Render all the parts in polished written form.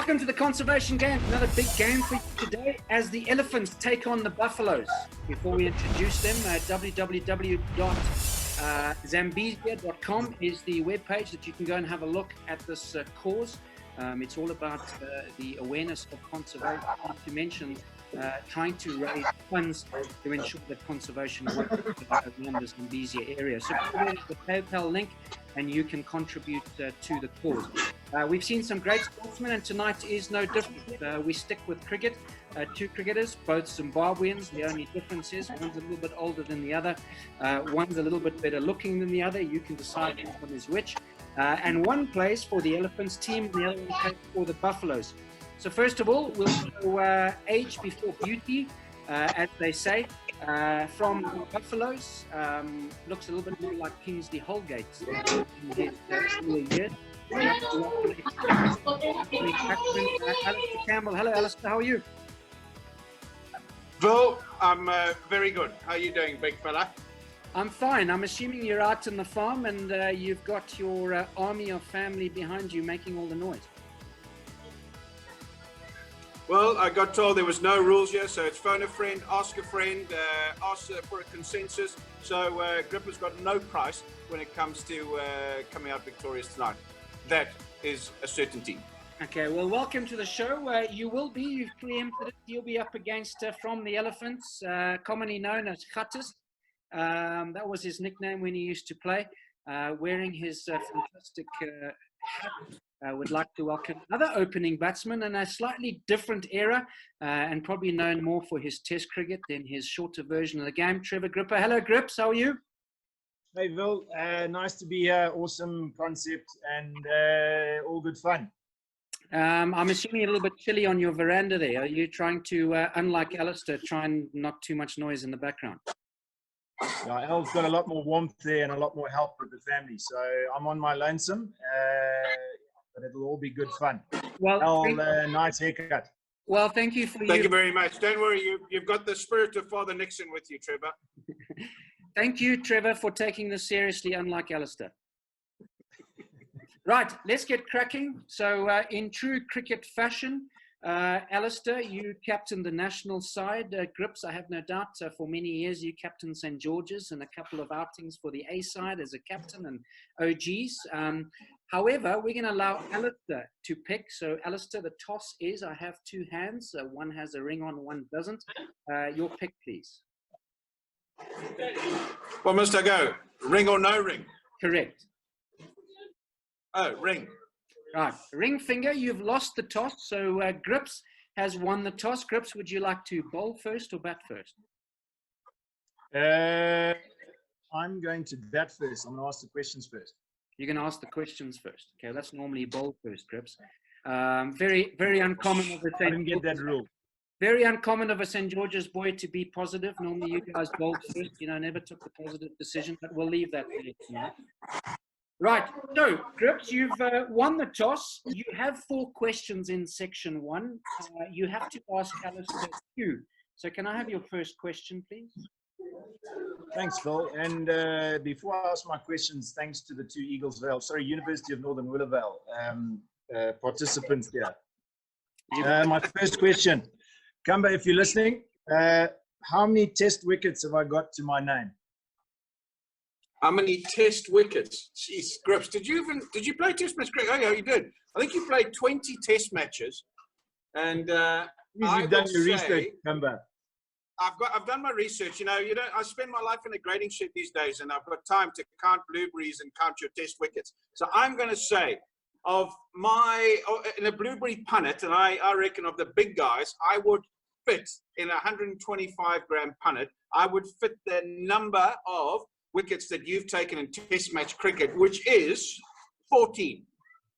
Welcome to the Conservation Game. Another big game for you today as the elephants take on the buffaloes. Before we introduce them, www.zambezia.com is the webpage that you can go and have a look at this cause. It's all about the awareness of conservation, not to mention trying to raise funds to ensure that conservation works around the Zambezia area. So go to the PayPal link and you can contribute to the cause. We've seen some great sportsmen, and tonight is no different. We stick with cricket. Two cricketers, both Zimbabweans. The only difference is one's a little bit older than the other. One's a little bit better looking than the other. You can decide which one is which. And one plays for the Elephants team, and the other one plays for the Buffaloes. So first of all, we'll go age before beauty, as they say. From the Buffaloes, looks a little bit more like Kingsley Holgate in his early years. Alistair Campbell. Hello, Alistair. How are you? Bill, I'm very good. How are you doing, big fella? I'm fine. I'm assuming you're out in the farm and you've got your army of family behind you making all the noise. Well, I got told there was no rules here, so it's phone a friend, ask a friend, ask for a consensus. So Gripper's got no price when it comes to coming out victorious tonight. That is a certainty. Okay, well, welcome to the show. You've preempted it, you'll be up against From the Elephants, commonly known as Khattis. That was his nickname when he used to play, wearing his fantastic hat. Would like to welcome another opening batsman in a slightly different era and probably known more for his test cricket than his shorter version of the game, Trevor Gripper. Hello, Grips. How are you? Hey, Vil. Nice to be here. Awesome concept and all good fun. I'm assuming a little bit chilly on your veranda there. Are you trying to, unlike Alistair, try and not too much noise in the background? Yeah, Al's got a lot more warmth there and a lot more help with the family. So I'm on my lonesome. But it'll all be good fun. Well, nice haircut. Well, thank you for Thank you very much. Don't worry, you've got the spirit of Father Nixon with you, Trevor. Thank you, Trevor, for taking this seriously, unlike Alistair. Right, let's get cracking. So in true cricket fashion, Alistair, you captained the national side. Grips, I have no doubt, for many years you captained St. George's and a couple of outings for the A side as a captain and OGs. However, we're going to allow Alistair to pick. So, Alistair, the toss is, I have two hands. One has a ring on, one doesn't. Your pick, please. What must I go? Ring or no ring? Correct. Oh, ring. Right. Ring finger, you've lost the toss. So, Grips has won the toss. Grips, would you like to bowl first or bat first? I'm going to bat first. I'm going to ask the questions first. You're going to ask the questions first. Okay, that's normally bowl first, Grips. Very, very uncommon of a I didn't get that rule. Very uncommon of a St. George's boy to be positive. Normally, you guys bowl first. Never took the positive decision, but we'll leave that there tonight. Right. So, Grips, you've won the toss. You have 4 questions in section 1. You have to ask Alistair 2. So, can I have your first question, please? Thanks, Phil. And before I ask my questions, thanks to the 2 University of Northern Willowvale participants here. My first question, Kamba, if you're listening, how many test wickets have I got to my name? How many test wickets? Jeez, Grips, did you play test match cricket? Oh, yeah, you did. I think you played 20 test matches. And you've done your research, Kamba. I've done my research. I spend my life in a grading shed these days, and I've got time to count blueberries and count your test wickets. So I'm going to say, in a blueberry punnet, and I reckon of the big guys, I would fit in a 125-gram punnet. I would fit the number of wickets that you've taken in test match cricket, which is 14.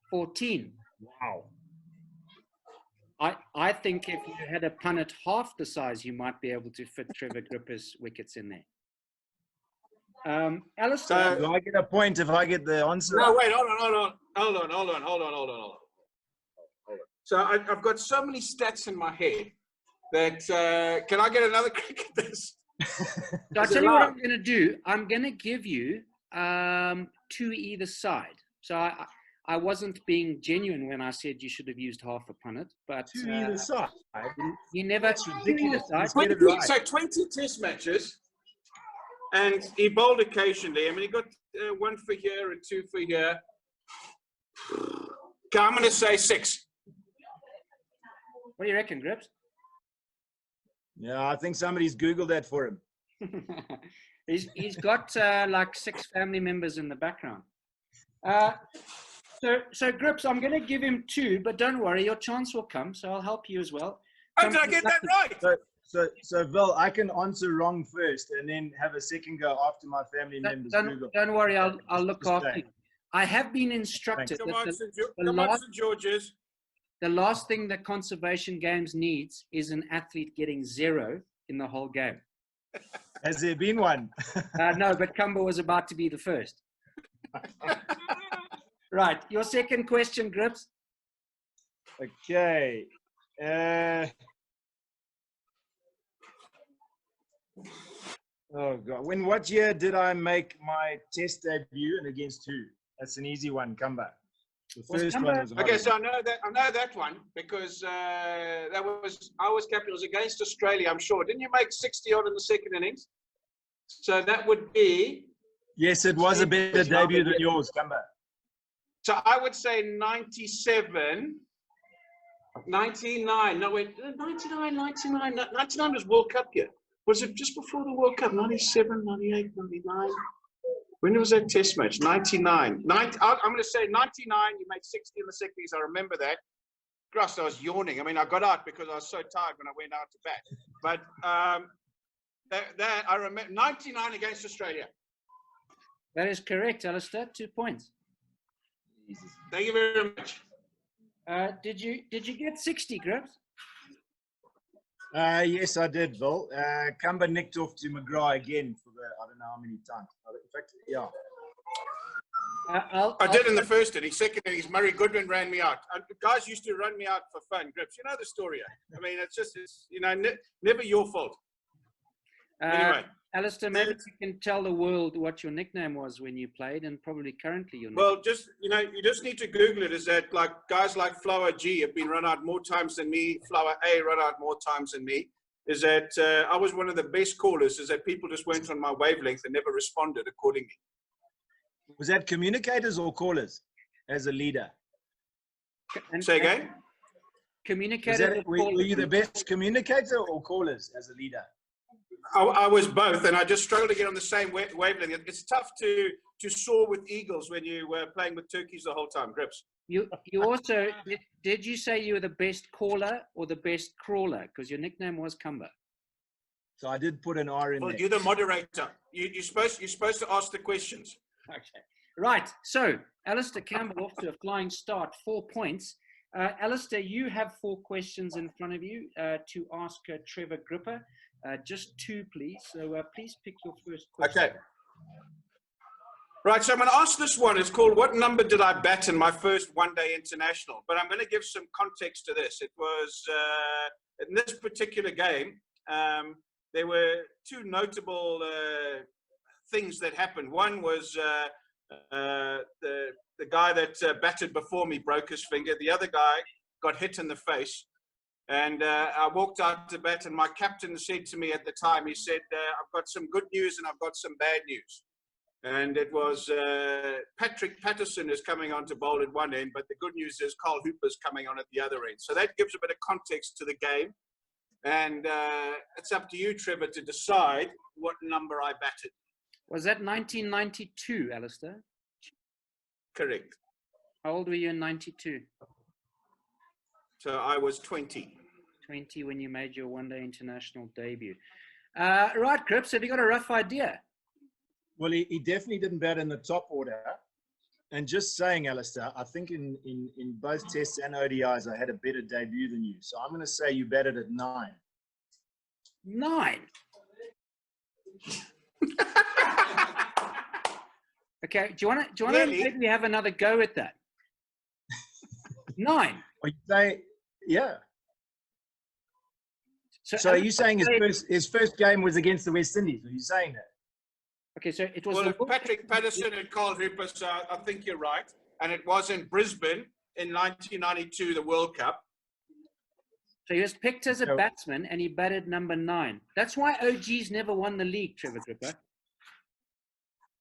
14. Wow. I think if you had a punnet half the size, you might be able to fit Trevor Gripper's wickets in there. Alistair, do I get a point if I get the answer? No, wait, hold on. So I've got so many stats in my head that can I get another crack at this? So I'll tell you what I'm going to do. I'm going to give you 2 either side. So I wasn't being genuine when I said you should have used half a punnet, but To either side. he never. That's ridiculous. Side. Get it right. So 20 test matches, and he bowled occasionally. I mean, he got 1 for here and 2 for here. Okay, I'm going to say 6. What do you reckon, Grips? Yeah, I think somebody's Googled that for him. he's got like 6 family members in the background. So Grips, I'm going to give him 2, but don't worry, your chance will come. So I'll help you as well. Oh, did I get that right? So Vil, I can answer wrong first and then have a second go after my family members Google. Don't worry, I'll look after you. I have been instructed Come on, St. George's. The last thing that conservation games needs is an athlete getting 0 in the whole game. Has there been one? No, but Kumba was about to be the first. Right, your second question, Grips. Okay. Oh God! What year did I make my test debut and against who? That's an easy one. Come back. The first one was okay, so I know that one because I was captain. It was against Australia, I'm sure. Didn't you make 60 odd in the second innings? So that would be. Yes, it was a better debut than yours. Come back. So I would say 97, 99. No wait, 99 was World Cup year. Was it just before the World Cup? 97, 98, 99. When was that test match? 99. I'm going to say 99. You made 60 in the second innings. I remember that. Gosh, I was yawning. I mean, I got out because I was so tired when I went out to bat. But that I remember 99 against Australia. That is correct, Alistair. 2 points. Jesus. Thank you very much. Did you get 60, Grips? Yes, I did, Vil. Kumba nicked off to McGrath again for the, I don't know how many times. In fact, yeah. I did in the first inning. Second innings, Murray Goodwin ran me out. Guys used to run me out for fun, Grips. You know the story. I mean, it's never your fault. Anyway. Alistair, maybe you can tell the world what your nickname was when you played and probably currently your nickname. Well, you just need to Google it. Is that like guys like Flower G have been run out more times than me, Flower A run out more times than me. Is that I was one of the best callers, is that people just weren't on my wavelength and never responded accordingly. Was that communicators or callers as a leader? Say again? Communicators. Were you the best communicator or callers as a leader? I was both, and I just struggled to get on the same wavelength. It's tough to soar with eagles when you were playing with turkeys the whole time, Grips. You also, did you say you were the best caller or the best crawler? Because your nickname was Kumba. So I did put an R in there. You're the moderator. You're supposed to ask the questions. Okay. Right. So, Alistair Campbell off to a flying start, 4 points. Alistair, you have 4 questions in front of you to ask Trevor Gripper. Just 2, please. So please pick your first question. Okay. Right, so I'm going to ask this one. It's called, what number did I bat in my first one-day international? But I'm going to give some context to this. It was, in this particular game, there were 2 notable things that happened. One was the guy that batted before me broke his finger. The other guy got hit in the face. And I walked out to bat, and my captain said to me at the time, he said, I've got some good news and I've got some bad news. And it was Patrick Patterson is coming on to bowl at one end, but the good news is Carl Hooper's coming on at the other end. So that gives a bit of context to the game. And it's up to you, Trevor, to decide what number I batted. Was that 1992, Alistair? Correct. How old were you in 92? So I was 20. 20 when you made your one-day international debut. Right, Grips, have you got a rough idea? Well, he definitely didn't bat in the top order. And just saying, Alistair, I think in both tests and ODIs, I had a better debut than you. So I'm going to say you batted at 9. 9? Okay, do you want to maybe have another go at that? 9? Well, you say, yeah. So are you saying his first game was against the West Indies? Are you saying that? Okay, so it was... Well, Patrick Patterson and Carl Hooper, so I think you're right. and it was in Brisbane in 1992, the World Cup. So he was picked as a batsman, and he batted number 9. That's why OGs never won the league, Trevor Gripper.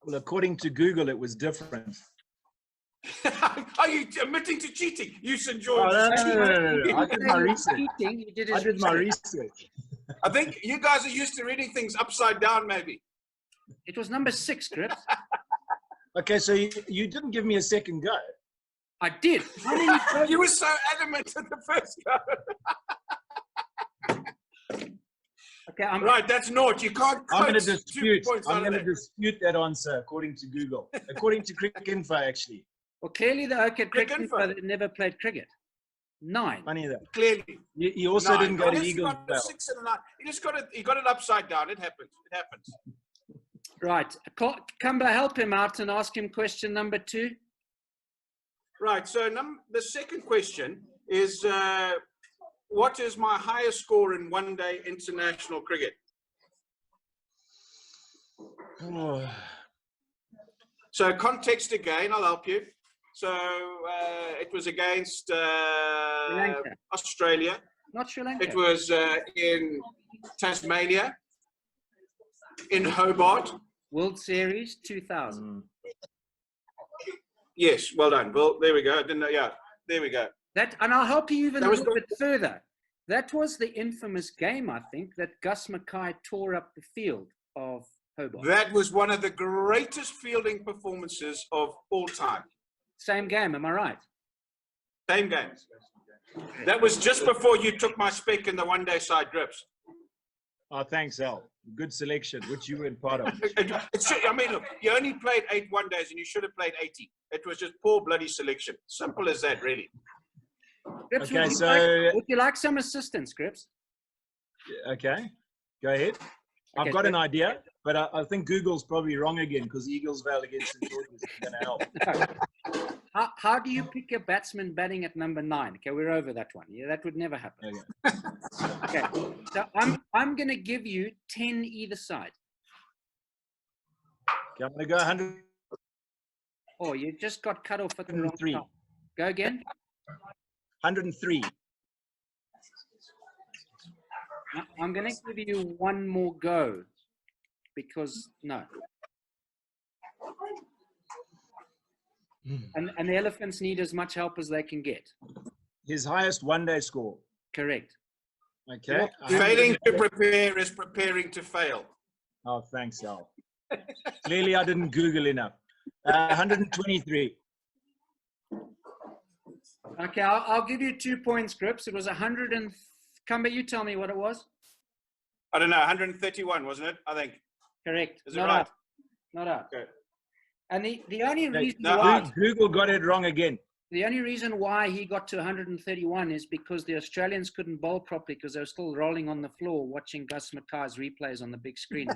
Well, according to Google, it was different. Are you admitting to cheating? You St. George. No. I did my research. Cheating, I did my research. I think you guys are used to reading things upside down, maybe. It was number 6, Grips. Okay, so you didn't give me a second go. I did. How many times? You were so adamant at the first go. Okay, right, that's naught. You can't. I'm going to dispute. I'm going to dispute that answer according to Google. According to Cricket Info, actually. Well, clearly the cricket info never played cricket. 9. Funny that. Clearly. You also 9. didn't go to Yes, Eagles Vale. 6 and a 9. You got it upside down. It happens. It happens. Right. Kumba, help him out and ask him question number 2. Right. So the second question is, what is my highest score in one-day international cricket? Oh. So context again, I'll help you. So it was against Australia. Not Sri Lanka. It was in Tasmania, in Hobart. World Series 2000. Yes, well done. Well, there we go. I didn't know. Yeah, there we go. And I'll help you even a little bit further. That was the infamous game, I think, that Gus Mackay tore up the field of Hobart. That was one of the greatest fielding performances of all time. Same game, am I right? Same game. That was just before you took my spec in the one-day side Grips. Oh, thanks, Al. Good selection, which you were part of. I mean, look, you only played 8 one-days and you should have played 80. It was just poor bloody selection. Simple as that, really. Grips, okay, would you like some assistance, Grips? Okay, go ahead. I've got an idea, but I think Google's probably wrong again because Eagles Vale against St. George's is going to help. How do you pick a batsman batting at number 9? Okay, we're over that one. Yeah, that would never happen. Okay, so I'm going to give you 10 either side. Okay, I'm going to go 100. Oh, you just got cut off at the wrong time. Go again. 103. I'm going to give you one more go because no. And the Elephants need as much help as they can get. His highest one-day score. Correct. Okay. Failing to prepare is preparing to fail. Oh, thanks, Al. Clearly, I didn't Google enough. 123. Okay, I'll give you 2 points, Grips. It was 100 and... Kumba, you tell me what it was. I don't know, 131, wasn't it? I think. Correct. Is it right? Not out. Okay. And the only reason why... Google got it wrong again. The only reason why he got to 131 is because the Australians couldn't bowl properly because they were still rolling on the floor watching Gus Mackay's replays on the big screen.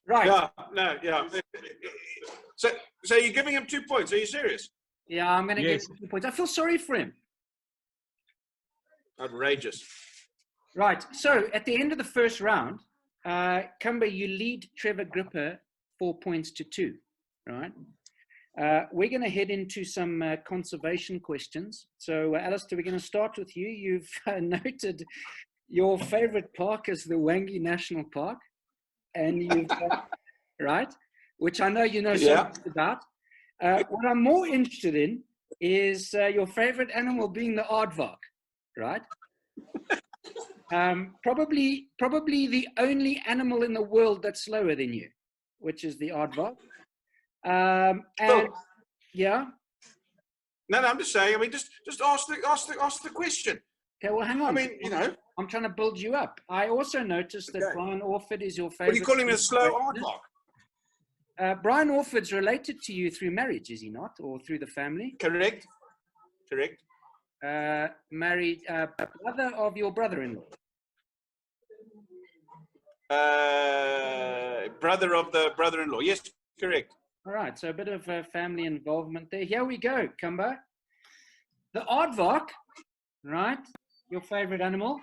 Right. Yeah. So you're giving him 2 points. Are you serious? Yeah, I'm going to give him 2 points. I feel sorry for him. Outrageous. Right. So at the end of the first round, Kumba, you lead Trevor Gripper 4 points to 2. Right. We're going to head into some conservation questions. So, Alistair, we're going to start with you. You've noted your favorite park is the Wangi National Park. And you've right, which I know you know so much about. What I'm more interested in is your favorite animal being the aardvark, right? Probably the only animal in the world that's slower than you, which is the aardvark. Yeah. No, I'm just saying. I mean, just ask the question. Okay, well, hang on. I mean, you know, I'm trying to build you up. I also noticed that Brian Orford is your favorite. What do you call him, a slow aardvark? Brian Orford's related to you through marriage, is he not? Or through the family? Correct. Married brother of your brother-in-law. Brother of the brother-in-law. Yes, correct. All right, so a bit of family involvement there. Here we go, Kumba. The aardvark, right? Your favorite animal.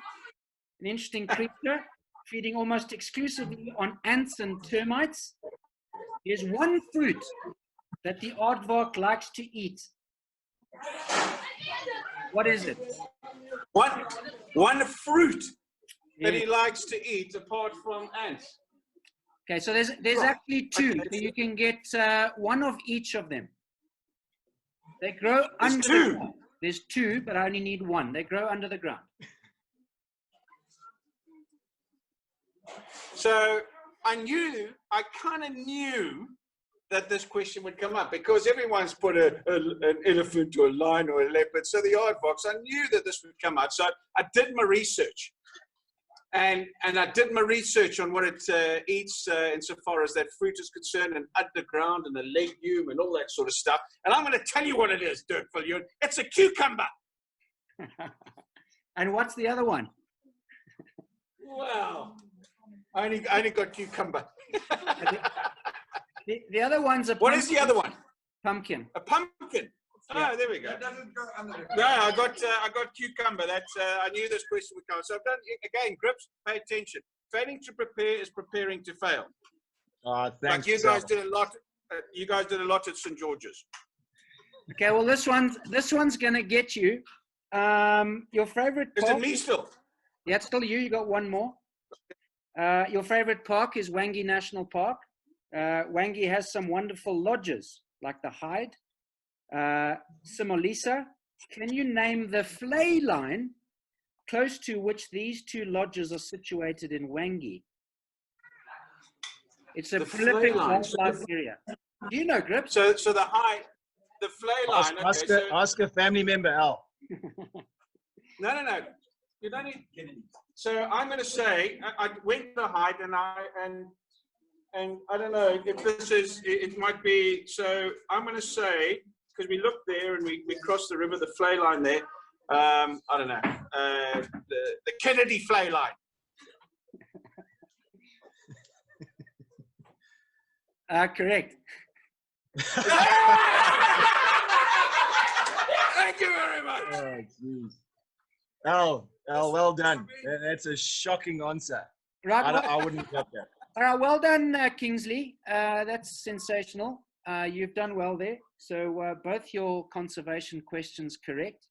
An interesting creature, feeding almost exclusively on ants and termites. There's one fruit that the aardvark likes to eat. What is it? One fruit that he likes to eat apart from ants. Okay, so there's actually two. So you can get one of each of them. They grow under the ground. There's two, but I only need one. They grow under the ground. So I kind of knew that this question would come up because everyone's put an elephant or a lion or a leopard. So the aardvarks, I knew that this would come out. So I did my research. And I did my research on what it eats insofar as that fruit is concerned, and underground and a legume and all that sort of stuff. And I'm going to tell you what it is, Dirk Viljoen. It's a cucumber. And what's the other one? Wow. I only got cucumber. The other one's a pumpkin. What is the other one? Pumpkin. A pumpkin. Yeah. Oh, there we go. No, I got cucumber. That's I knew this question would come. So I've done again. Grips, pay attention. Failing to prepare is preparing to fail. Thanks. Like you guys did a lot. You guys did a lot at St. George's. Okay, well this one's gonna get you. Your favorite park? Is it me still? Yeah, it's still you. You got one more. Your favorite park is Wangi National Park. Wangi has some wonderful lodges like the Hyde. Simolisa, can you name the flay line close to which these two lodges are situated in Wangi? It's a prolific wildlife area. Do you know, Grips? So the Hyde, the flay line. Ask a family member, Al. No. You don't need. So I'm going to say I went to the Hyde and I don't know if this is. It might be. So I'm going to say. Because we looked there and we crossed the river, the flay line there. I don't know, the Kennedy flay line. Correct. Thank you very much. Oh, geez. Al, well done. That's a shocking answer. Right. I wouldn't have got that. All right, well done, Kingsley. That's sensational. You've done well there. So both your conservation questions correct.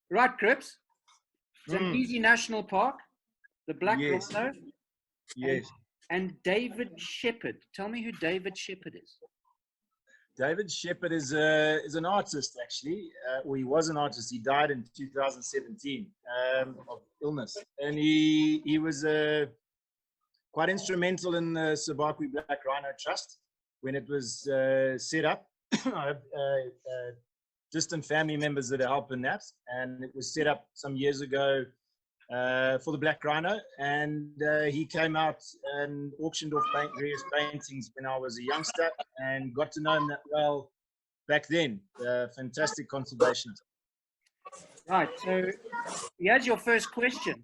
Right, Crips. Zambezi National Park, the Black Rhino. Yes. And David Shepherd. Tell me who David Shepherd is. David Shepherd is an artist, actually. Well, he was an artist. He died in 2017 of illness. And he was quite instrumental in the Sabakwi Black Rhino Trust when it was set up. I have distant family members that are helping that. And it was set up some years ago for the Black Rhino. And he came out and auctioned off various paintings when I was a youngster and got to know him that well back then. Fantastic conservationist. Right, so here's your first question.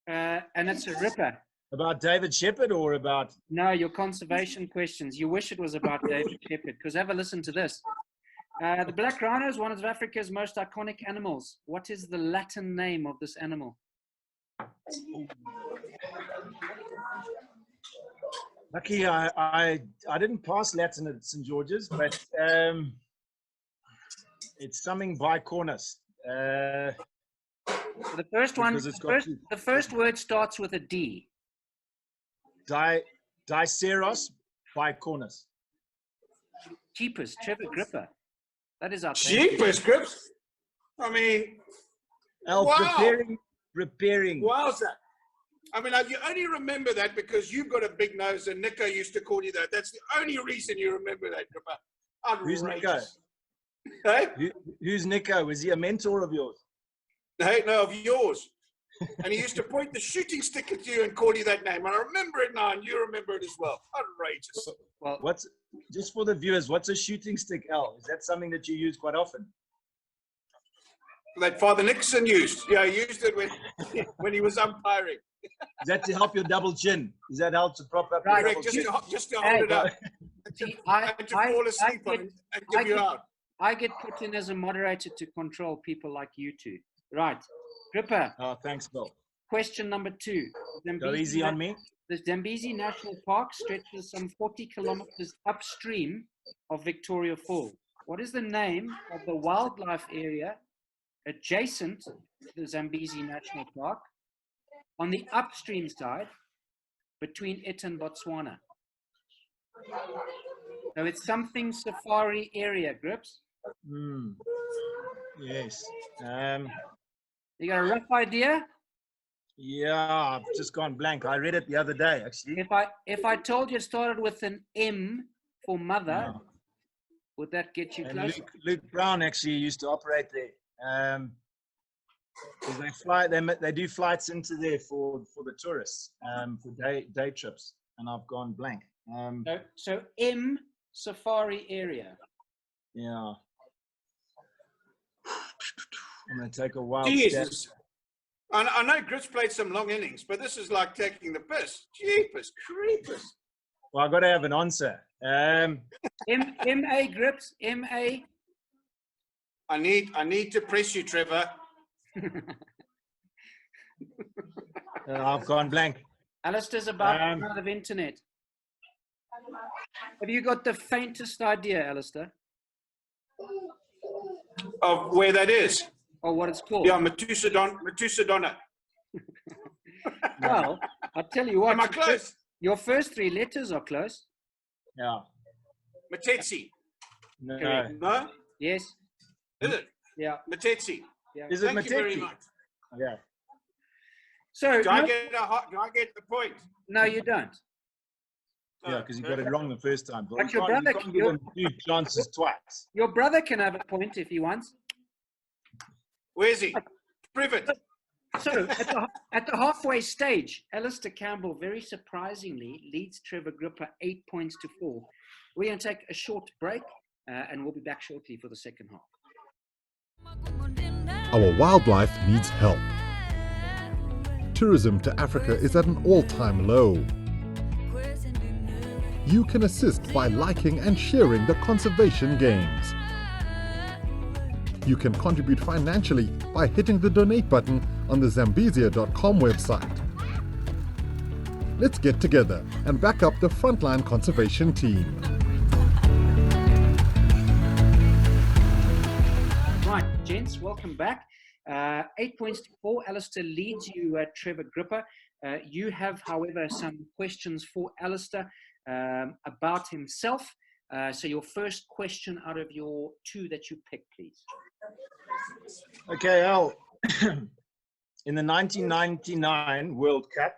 And it's a ripper. About David Shepherd or about? No, your conservation questions. You wish it was about David Shepherd, because have a listen to this. The black rhino is one of Africa's most iconic animals. What is the Latin name of this animal? Lucky I didn't pass Latin at St. George's, but it's something bicornus. So the first one, the first word starts with a D. Diceros bicornus. Jeepers, Trevor Gripper. That is our Jeepers, Grips. I mean, wow. Repairing. Wowza. I mean, you only remember that because you've got a big nose and Nico used to call you that. That's the only reason you remember that, Gripper. Who's Nico? Hey? Who's Nico? Was he a mentor of yours? Hey, no, of yours. And he used to point the shooting stick at you and call you that name. I remember it now, and you remember it as well. Outrageous. Well, just for the viewers, what's a shooting stick, Al? Is that something that you use quite often? That Father Nixon used. Yeah, he used it when he was umpiring. Is that to help your double chin? Is that help to prop up right, your double chin? Just to hold it up. See, and to fall asleep on and give you out. I get put in as a moderator to control people like you two. Right. Gripper. Oh, thanks, Bill. Question number 2. Go easy on me. The Zambezi National Park stretches some 40 kilometers upstream of Victoria Falls. What is the name of the wildlife area adjacent to the Zambezi National Park on the upstream side between it and Botswana? So it's something safari area, Grips. Yes. You got a rough idea? Yeah, I've just gone blank. I read it the other day, actually. If I told you it started with an M for mother, would that get you And close? Luke Brown actually used to operate there. Because they do flights into there for the tourists, for day trips, and I've gone blank. So M safari area. Yeah. I'm going to take a wild Jesus. stab. I know Grips played some long innings, but this is like taking the piss. Jeepers creepers. Well, I've got to have an answer. M.A. Grips, M.A. I need to press you, Trevor. I've gone blank. Alistair's about to run out of internet. Have you got the faintest idea, Alistair? Of where that is? Or what it's called? Yeah, Matusadona. Well, I'll tell you what. Am I close? Your first 3 letters are close. Yeah. Matetsi. No. No? Yes. Is it? Yeah. Matetsi. Yeah. Is it Thank you very Matetsi? much. Yeah. So Do I get the point? No, you don't. Yeah, because you got it wrong the first time. But your brother, you can't give him 2 chances twice. Your brother can have a point if he wants. Where is he? Privet. So at the halfway stage, Alistair Campbell very surprisingly leads Trevor Gripper 8 points to 4. We're going to take a short break and we'll be back shortly for the second half. Our wildlife needs help. Tourism to Africa is at an all-time low. You can assist by liking and sharing the conservation games. You can contribute financially by hitting the donate button on the Zambezia.com website. Let's get together and back up the frontline conservation team. Right, gents, welcome back. 8 points to 4. Alistair leads you, Trevor Gripper. You have, however, some questions for Alistair about himself. So your first question out of your 2 that you picked, please. Okay, Al. In the 1999 World Cup,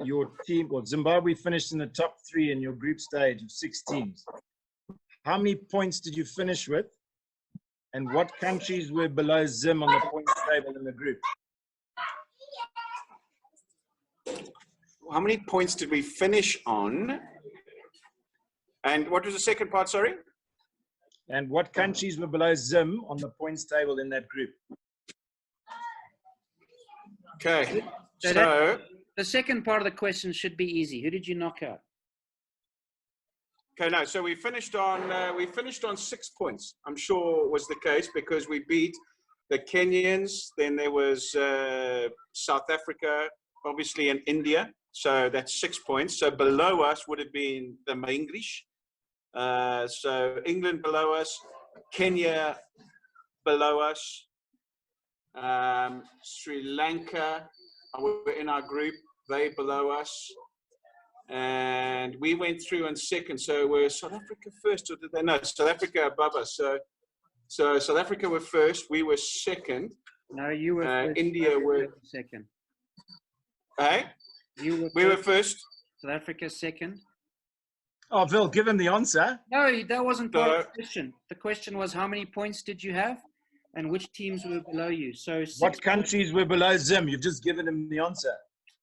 your team, Zimbabwe, finished in the top 3 in your group stage of 6 teams. How many points did you finish with? And what countries were below Zim on the points table in the group? How many points did we finish on? And what was the second part, sorry? And what countries were below Zim on the points table in that group? Okay, so the second part of the question should be easy. Who did you knock out? okay, no, so we finished on 6 points. I'm sure was the case because we beat the Kenyans. Then there was South Africa, obviously, and India. So that's 6 points. So below us would have been the English. So England below us, Kenya below us, Sri Lanka were in our group, they below us, and we went through in second. So were South Africa first, or did they? No, South Africa above us. So South Africa were first, we were second. No, you were first. India were second. Hey? We were first. South Africa second. Oh, Vil, give him the answer. No, that wasn't part of the question. The question was how many points did you have and which teams were below you? So what countries were below Zim? You've just given him the answer.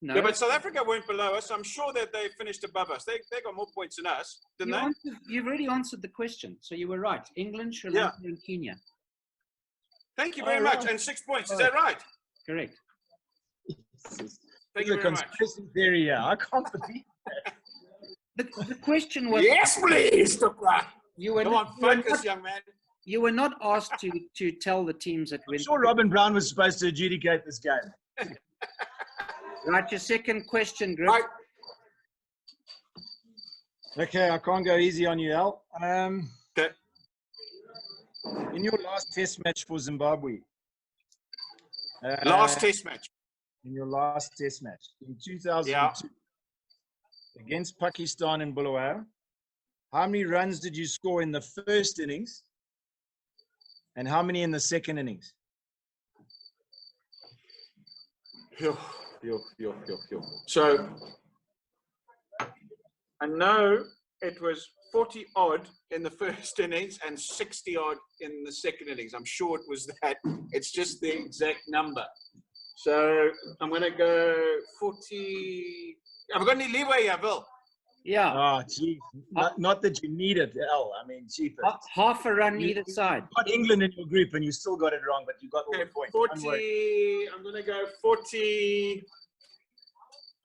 No. Yeah, but South Africa weren't below us. I'm sure that they finished above us. They got more points than us, didn't they? You've already answered the question, so you were right. England, Sri Lanka, and Kenya. Thank you very much. And 6 points. Is that right? Correct. Thank you very much. Theory, yeah. I can't believe that. The question was... Yes, please, Tukra. You were Come on, focus, young man. You were not asked to tell the teams that win. I'm sure Robin Brown was supposed to adjudicate this game. Right, your second question, Grip. Right. Okay, I can't go easy on you, Al. Okay. In your last test match for Zimbabwe, Last test match. in your last test match in 2002 Yeah. against Pakistan in Viljoen, how many runs did you score in the first innings and how many in the second innings? So I know it was 40 odd in the first innings and 60 odd in the second innings. I'm sure it was that. It's just the exact number. So I'm going to go 40. Have I got any leeway here, Bill? Yeah, Oh, gee. Not that you need it, Al. I mean, cheaper. half a run either side. You got England in your group and you still got it wrong, but you got all the points. 40. I'm going to go 40.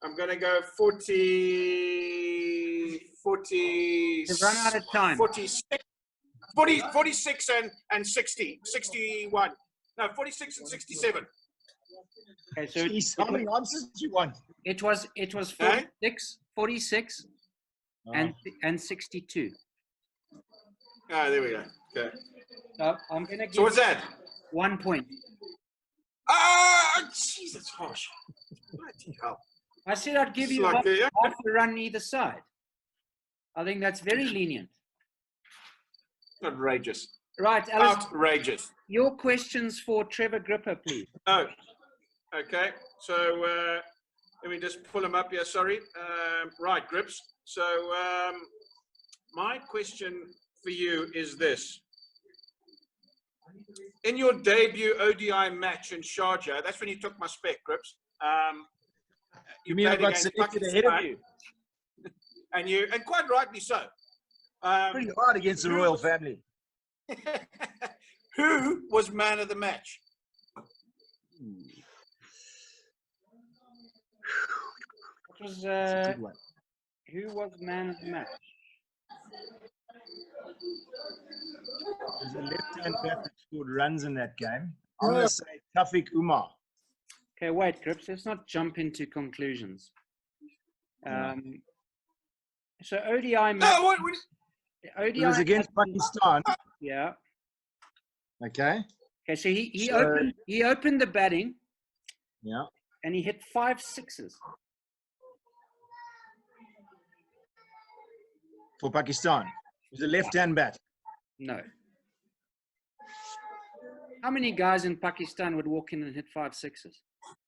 I'm going to go 40. 40. You've run out of time. 46 and 60. 61. No, 46 and 67. Okay, so Jeez, how many answers did you want? it was 46, and 62. Ah, there we go. Okay. So I'm gonna give So what's that? 1 point. Ah, jeez, that's harsh. Bloody hell. I said I'd give It's you like, yeah. half a run either side. I think that's very lenient. Outrageous. Right, Alice, Outrageous. your questions for Trevor Gripper, please. Oh, okay. So let me just pull them up here. Sorry. Right, Grips. So my question for you is this. In your debut ODI match in Sharjah, that's when you took my spec, Grips. You mean I played got against selected ahead of you? And quite rightly so. Pretty hard against the royal family. Who was man of the match? It was, who was man of the match? There's a left-hand back that scored runs in that game. I'm going to say Tafik Umar. Okay, wait, Grips, let's not jump into conclusions. So ODI match. No, what? ODI It was against Pakistan. Yeah. Okay. Okay, so he opened the batting. Yeah. And he hit 5 sixes. For Pakistan. It was a left-hand bat. No. How many guys in Pakistan would walk in and hit 5 sixes?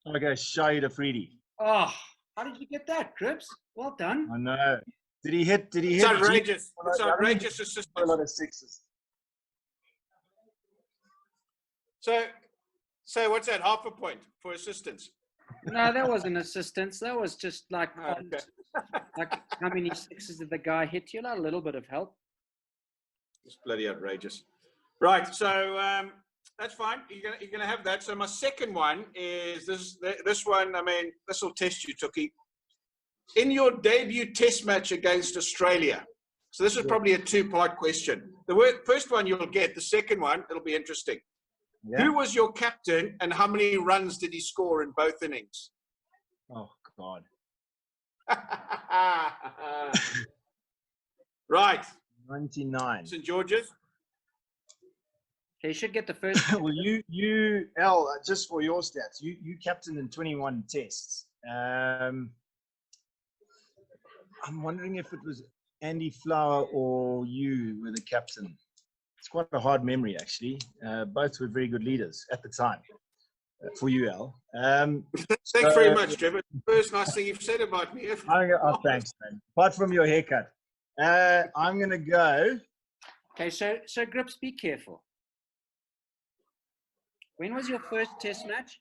Okay, Shahid Afridi. Oh, how did you get that, Crips? Well done. I know. Did he hit? It's outrageous. It's outrageous A assistance. lot of sixes. So what's that? Half a point for assistance. No, that wasn't assistance. That was just like, Okay. like how many sixes did the guy hit? You know, a little bit of help. It's bloody outrageous. Right. So that's fine. You're gonna have that. So my second one is this one. I mean, this will test you, Tookie. In your debut test match against Australia. So this is probably a 2-part question. The first one you'll get. The second one, it'll be interesting. Yeah. Who was your captain and how many runs did he score in both innings? Oh, God. Right. 99. St. George's. Okay, you should get the first. Well, you, Al, just for your stats, you captained in 21 tests. I'm wondering if it was Andy Flower or you were the captain. It's quite a hard memory, actually. Both were very good leaders at the time. For you, Al. Thanks very much, Trevor. First nice thing you've said about me. Thanks, man. Apart from your haircut. I'm going to go. Okay, so Grips, be careful. When was your first test match?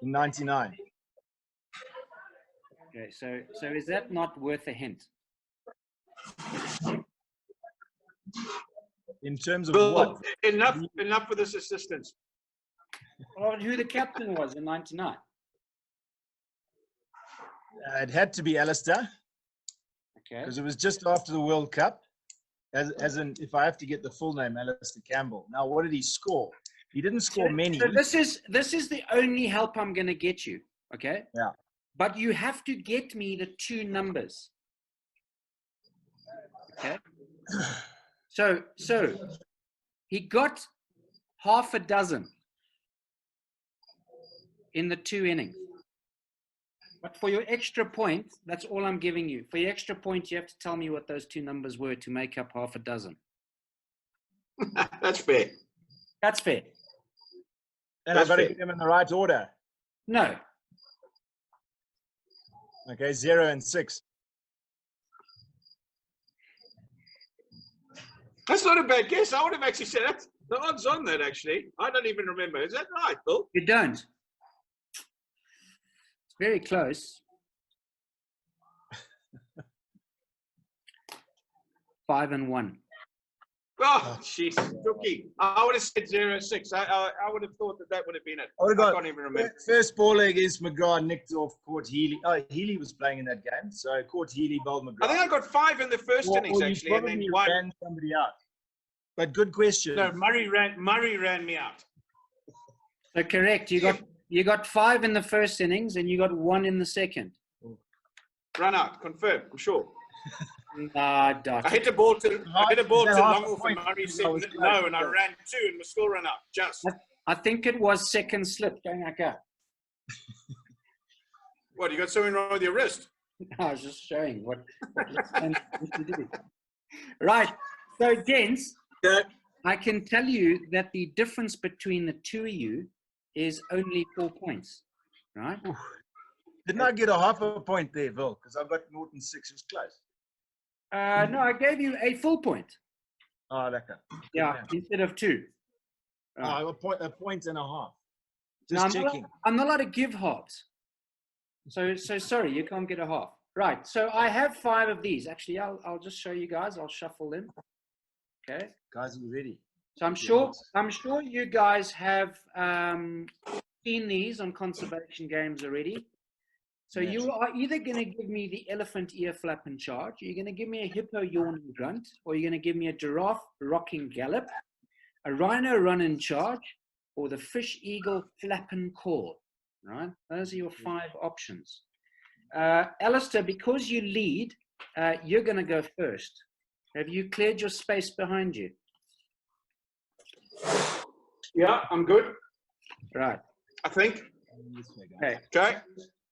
In 99. Okay, so is that not worth a hint? In terms of Bill, what? enough with this assistance. Well, who the captain was in 99? It had to be Alistair, Okay. because it was just after the World Cup. As in, if I have to get the full name, Alistair Campbell. Now, what did he score? He didn't score many. So this is the only help I'm going to get you. Okay? Yeah. But you have to get me the two numbers. Okay? So he got half a dozen in the 2 innings. But for your extra point, that's all I'm giving you. For your extra point, you have to tell me what those two numbers were to make up half a dozen. That's fair. That's fair. And I've got to get them in the right order. No. Okay, 0 and 6. That's not a bad guess. I would have actually said that. The odds on that, actually. I don't even remember. Is that right, Bill? You don't. It's very close. 5 and 1. Oh, jeez. Dookie. I would have said 0-6. I would have thought that would have been it. I can't even remember. First baller against McGrath nicked off, caught Healy. Oh, Healy was playing in that game, so caught Healy, bowled McGrath. I think I got 5 in the first innings, actually, and then 1. Ran somebody out. But good question. No, Murray ran me out. So correct. You got 5 in the first innings and you got 1 in the second. Run out, confirm, I'm sure. Nah, Doc. I hit a ball to long off and Murray said no, and I ran 2 and was still run out. Just. I think it was second slip going like that. What, you got something wrong with your wrist? I was just showing what you did. Right. So, gents, I can tell you that the difference between the two of you is only 4 points. Right? Didn't I get a half a point there, Vil? Because I've got Norton 6 is close. No, I gave you a full point. Oh, lekker. Yeah, instead of 2. Right. Oh, a point and a half. Just checking. I'm not allowed to give halves. So sorry, you can't get a half. Right. So I have 5 of these. Actually, I'll just show you guys. I'll shuffle them. Okay. Guys, are you ready? So I'm sure you guys have seen these on conservation games already. So you are either going to give me the elephant ear flap and charge, you're going to give me a hippo yawn and grunt, or you're going to give me a giraffe rocking gallop, a rhino run and charge, or the fish eagle flap and call. Right? Those are your 5 options. Alistair, because you lead, you're going to go first. Have you cleared your space behind you? Yeah, I'm good. Right. I think. Okay.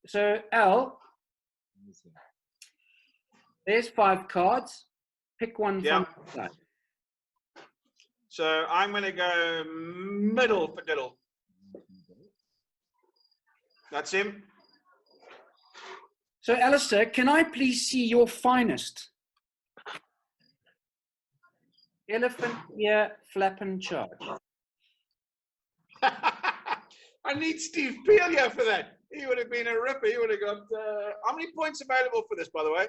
So, Al, there's 5 cards. Pick one from the side. So I'm going to go middle for diddle. That's him. So, Alistair, can I please see your finest? Elephant ear flap and charge. I need Steve Peel here for that. He would have been a ripper. He would have got... how many points available for this, by the way?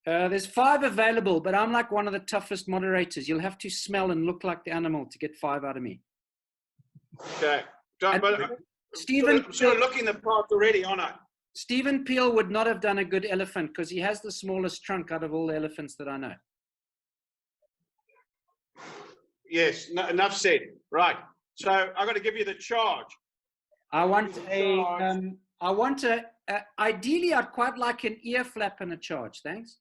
There's 5 available, but I'm like one of the toughest moderators. You'll have to smell and look like the animal to get 5 out of me. Okay. Stephen, I'm sort of looking the part already, aren't I? Stephen Peel would not have done a good elephant because he has the smallest trunk out of all the elephants that I know. Yes, enough said. Right. So I've got to give you the charge. Ideally, I'd quite like an ear flap and a charge. Thanks.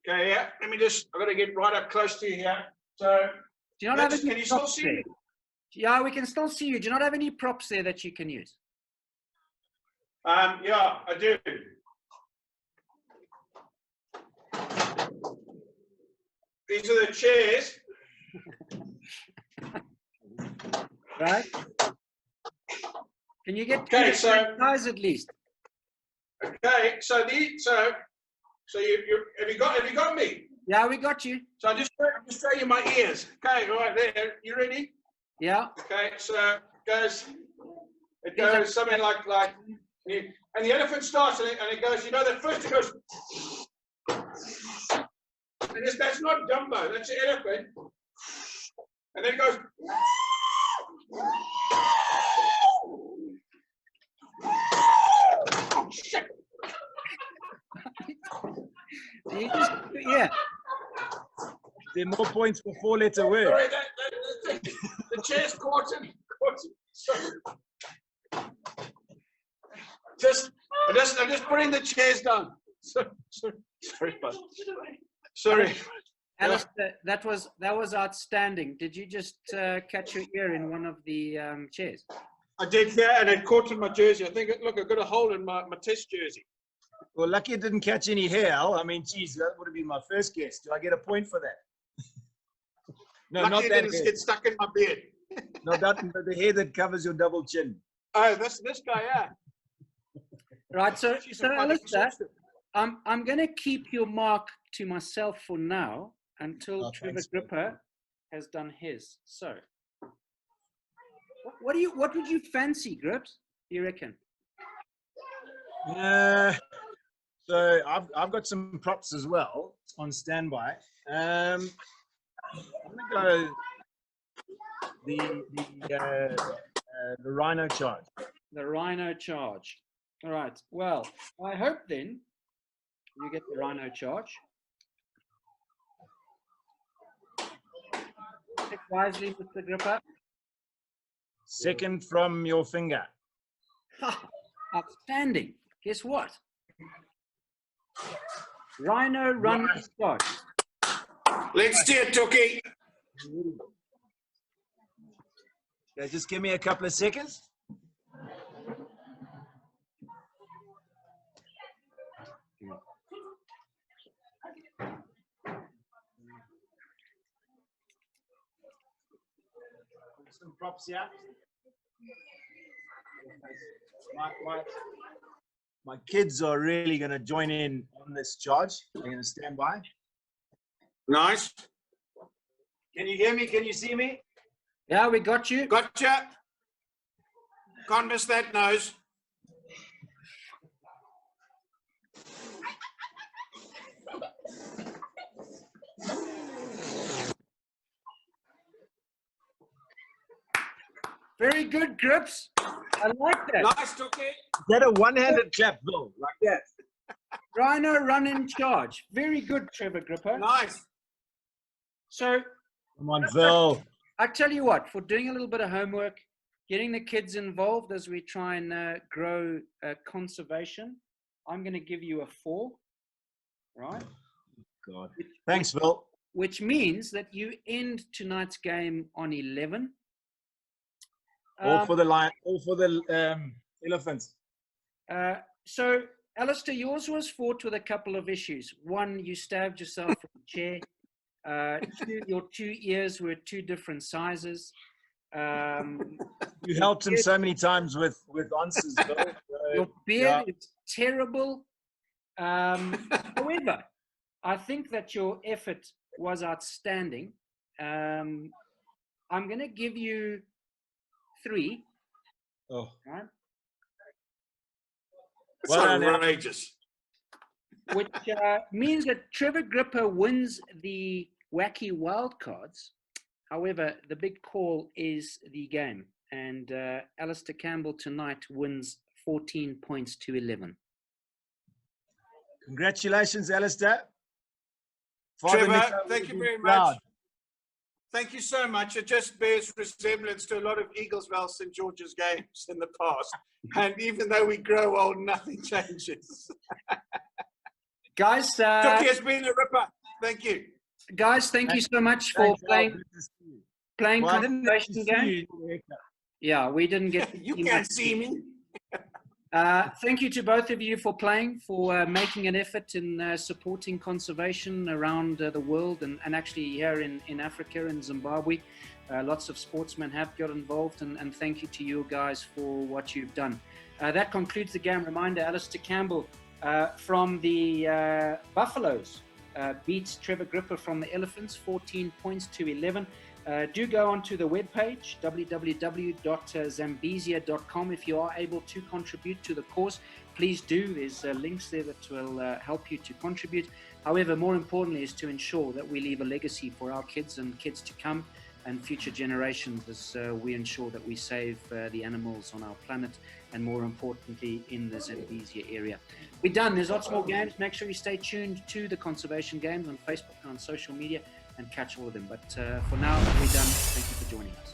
Okay, yeah. Let me just, I've got to get right up close to you here. So, do you not have any can you still see me? Yeah, we can still see you. Do you not have any props there that you can use? Yeah, I do. These are the chairs. Right? Can you get guys at least? Okay, so you have you got me? Yeah, we got you. So I'm just showing you my ears. Okay, right there. You ready? Yeah. Okay, so it goes something like and the elephant starts and it goes, you know, that first it goes, and that's not Dumbo, that's the elephant, and then it goes, oh shit. Yeah. There are more points for 4-letter words. Sorry, the chair's caught him. I'm just putting the chairs down. Sorry, bud. Sorry. Alistair, that was outstanding. Did you just catch your ear in one of the chairs? I did, yeah, and it caught in my jersey. I think, look, I've got a hole in my test jersey. Well, lucky it didn't catch any hair, Al. I mean, geez, that would have been my first guess. Do I get a point for that? No, Lucky not it that didn't hair. get stuck in my beard. No, the hair that covers your double chin. Oh, this guy, yeah. Right, so She's a quite Alistair, exhaustive. I'm going to keep your mark to myself for now until Trevor thanks, Gripper has done his. So, what would you fancy, Grips? You reckon? So I've got some props as well on standby. I'm gonna go the Rhino charge. The Rhino charge. All right. Well, I hope then you get the Rhino charge. Pick wisely, Mr. Gripper. Second from your finger. Outstanding. Guess what? Rhino run charge. Let's do it, Tookie. Okay, just give me a couple of seconds. Some props here. My kids are really going to join in on this charge. They're going to stand by. Nice. Can you hear me? Can you see me? Yeah, we got you. Gotcha. Can't miss that nose. Very good, Grips. I like that. Nice, Tookie. Get a one-handed clap, Bill, like that. Rhino run in charge. Very good, Trevor Gripper. Nice. So, Come on, Bill. I tell you what, for doing a little bit of homework, getting the kids involved as we try and grow conservation, I'm going to give you a 4, right? God. Thanks, Bill. Which means that you end tonight's game on 11. All for the lion. All for the elephants. So, Alistair, yours was fought with a couple of issues. One, you stabbed yourself with a chair. 2, your 2 ears were 2 different sizes. You helped him so many times with answers, Bill. Your beard is terrible. However, I think that your effort was outstanding. I'm going to give you 3. Oh, right? It's Well, outrageous. Which means that Trevor Gripper wins the wacky wild cards. However, the big call is the game. And Alistair Campbell tonight wins 14 points to 11. congratulations, Alistair. Trevor, thank you very much. Thank you so much. It just bears resemblance to a lot of Eaglesville St. George's games in the past. And even though we grow old, nothing changes. Guys, Tookie has been a ripper. Thank you. Guys, thank you so much for playing Well, I didn't conservation game. see you. Yeah, we didn't get. You can't see me. Thank you to both of you for playing, for making an effort in supporting conservation around the world and actually here in Africa and Zimbabwe. Lots of sportsmen have got involved, and thank you to you guys for what you've done. That concludes the game. Reminder, Alistair Campbell from the Buffaloes beats Trevor Gripper from the Elephants, 14 points to 11. Do go onto the webpage, www.zambezia.com. If you are able to contribute to the cause, please do. There's links there that will help you to contribute. However, more importantly is to ensure that we leave a legacy for our kids and kids to come and future generations as we ensure that we save the animals on our planet and more importantly in the Zambezia area. We're done. There's lots more games. Make sure you stay tuned to the conservation games on Facebook and on social media and catch all of them. But for now, we're done. Thank you for joining us.